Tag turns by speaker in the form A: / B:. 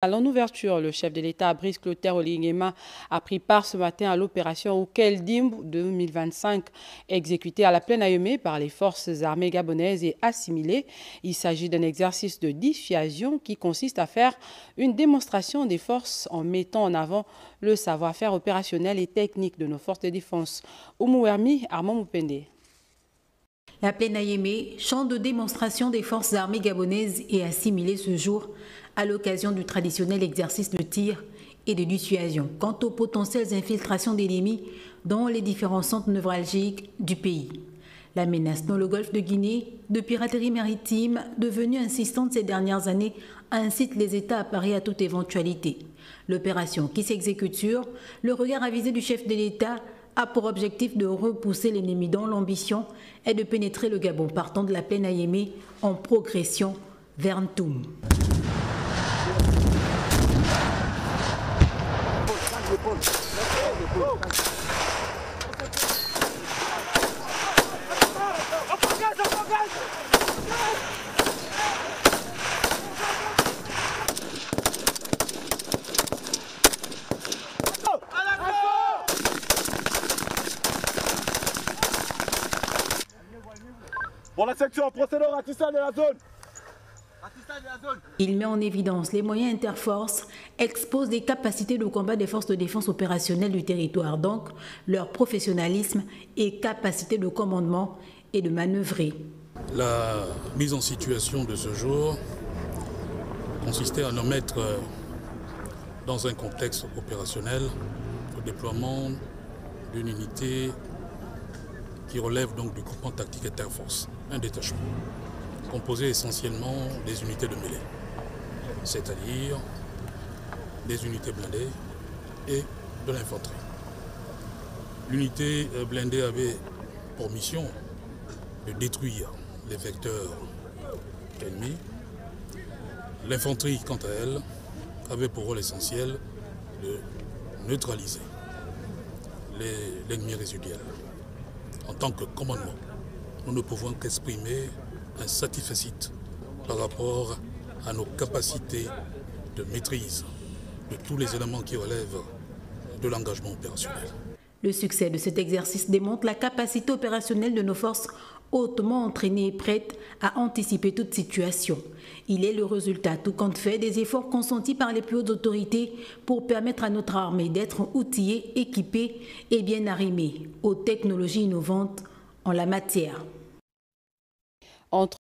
A: À l'ouverture, le chef de l'État, Brice Clotaire Oligui-Nguema, a pris part ce matin à l'opération Oukel-Dim 2025, exécutée à la plaine Ayemé par les forces armées gabonaises et assimilées. Il s'agit d'un exercice de dissuasion qui consiste à faire une démonstration des forces en mettant en avant le savoir-faire opérationnel et technique de nos forces de défense. Oumouermi, Armand Moupende.
B: La plaine Ayemé, champ de démonstration des forces armées gabonaises et assimilées ce jour à l'occasion du traditionnel exercice de tir et de dissuasion quant aux potentielles infiltrations d'ennemis dans les différents centres névralgiques du pays. La menace dans le golfe de Guinée de piraterie maritime, devenue insistante ces dernières années, incite les États à parer à toute éventualité. L'opération qui s'exécute sur le regard avisé du chef de l'État a pour objectif de repousser l'ennemi dont l'ambition est de pénétrer le Gabon partant de la plaine Ayemé en progression vers Ntoum.
C: Pour la section, procédons au ratissage de la zone.
B: Il met en évidence les moyens interforces, expose les capacités de combat des forces de défense opérationnelle du territoire, donc leur professionnalisme et capacité de commandement et de manœuvrer.
D: La mise en situation de ce jour consistait à nous mettre dans un contexte opérationnel au déploiement d'une unité qui relève donc du groupement tactique Interforce, un détachement composé essentiellement des unités de mêlée, c'est-à-dire des unités blindées et de l'infanterie. L'unité blindée avait pour mission de détruire les vecteurs ennemis. L'infanterie, quant à elle, avait pour rôle essentiel de neutraliser l'ennemi résiduel. En tant que commandement, nous ne pouvons qu'exprimer un satisfecit par rapport à nos capacités de maîtrise de tous les éléments qui relèvent de l'engagement opérationnel.
B: Le succès de cet exercice démontre la capacité opérationnelle de nos forces hautement entraînées et prêtes à anticiper toute situation. Il est le résultat, tout compte fait, des efforts consentis par les plus hautes autorités pour permettre à notre armée d'être outillée, équipée et bien arrimée aux technologies innovantes en la matière.